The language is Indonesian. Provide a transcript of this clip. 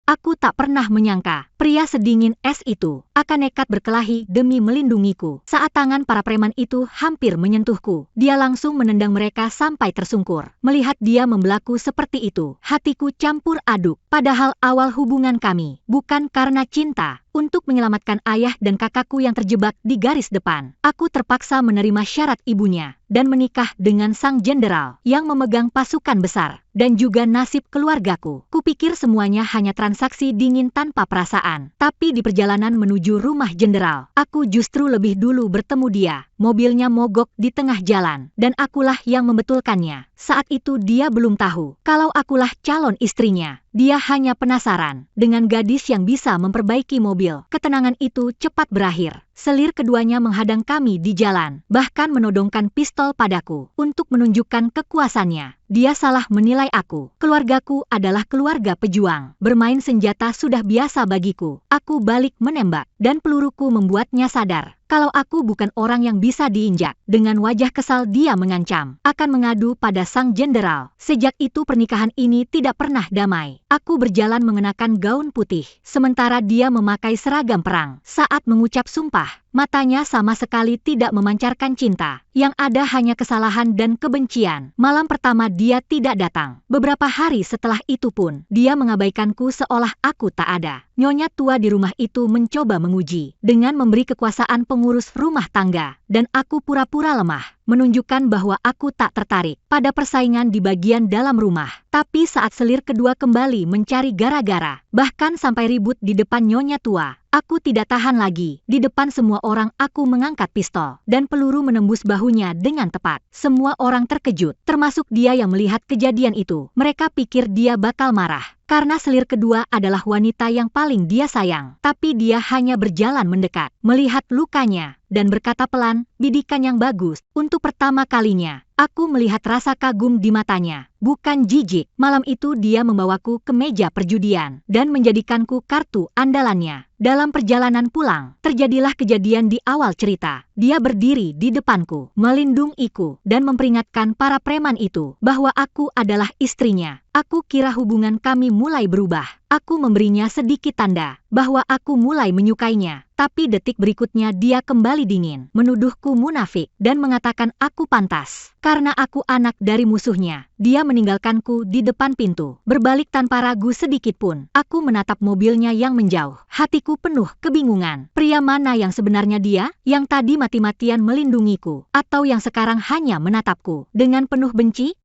Aku tak pernah menyangka, pria sedingin es itu akan nekat berkelahi demi melindungiku. Saat tangan para preman itu hampir menyentuhku, dia langsung menendang mereka sampai tersungkur. Melihat dia membelaku seperti itu, hatiku campur aduk. Padahal awal hubungan kami bukan karena cinta. Untuk menyelamatkan ayah dan kakakku yang terjebak di garis depan, aku terpaksa menerima syarat ibunya dan menikah dengan sang jenderal yang memegang pasukan besar dan juga nasib keluargaku. Kupikir semuanya hanya transaksi dingin tanpa perasaan, tapi di perjalanan menuju rumah jenderal, aku justru lebih dulu bertemu dia. Mobilnya mogok di tengah jalan dan akulah yang membetulkannya. Saat itu dia belum tahu kalau akulah calon istrinya. Dia hanya penasaran dengan gadis yang bisa memperbaiki mobil. Ketenangan itu cepat berakhir. Selir keduanya menghadang kami di jalan, bahkan menodongkan pistol padaku untuk menunjukkan kekuasannya. Dia salah menilai aku. Keluargaku adalah keluarga pejuang. Bermain senjata sudah biasa bagiku. Aku balik menembak, dan peluruku membuatnya sadar kalau aku bukan orang yang bisa diinjak. Dengan wajah kesal dia mengancam akan mengadu pada sang jenderal. Sejak itu pernikahan ini tidak pernah damai. Aku berjalan mengenakan gaun putih, sementara dia memakai seragam perang. Saat mengucap sumpah, matanya sama sekali tidak memancarkan cinta. Yang ada hanya kesalahan dan kebencian. Malam pertama dia tidak datang. Beberapa hari setelah itu pun, dia mengabaikanku seolah aku tak ada. Nyonya tua di rumah itu mencoba menguji dengan memberi kekuasaan pengurus rumah tangga, dan aku pura-pura lemah, menunjukkan bahwa aku tak tertarik pada persaingan di bagian dalam rumah. Tapi saat selir kedua kembali mencari gara-gara, bahkan sampai ribut di depan nyonya tua, aku tidak tahan lagi. Di depan semua orang aku mengangkat pistol, dan peluru menembus bahunya dengan tepat. Semua orang terkejut, termasuk dia yang melihat kejadian itu. Mereka pikir dia bakal marah karena selir kedua adalah wanita yang paling dia sayang. Tapi dia hanya berjalan mendekat, melihat lukanya, dan berkata pelan, "Bidikan yang bagus." Untuk pertama kalinya, aku melihat rasa kagum di matanya, bukan jijik. Malam itu dia membawaku ke meja perjudian dan menjadikanku kartu andalannya. Dalam perjalanan pulang, terjadilah kejadian di awal cerita. Dia berdiri di depanku, melindungiku, dan memperingatkan para preman itu bahwa aku adalah istrinya. Aku kira hubungan kami mulai berubah. Aku memberinya sedikit tanda bahwa aku mulai menyukainya. Tapi detik berikutnya dia kembali dingin, menuduhku munafik, dan mengatakan aku pantas karena aku anak dari musuhnya. Dia meninggalkanku di depan pintu. Berbalik tanpa ragu sedikit pun, aku menatap mobilnya yang menjauh. Hatiku penuh kebingungan. Pria mana yang sebenarnya dia, yang tadi mati-matian melindungiku, atau yang sekarang hanya menatapku dengan penuh benci?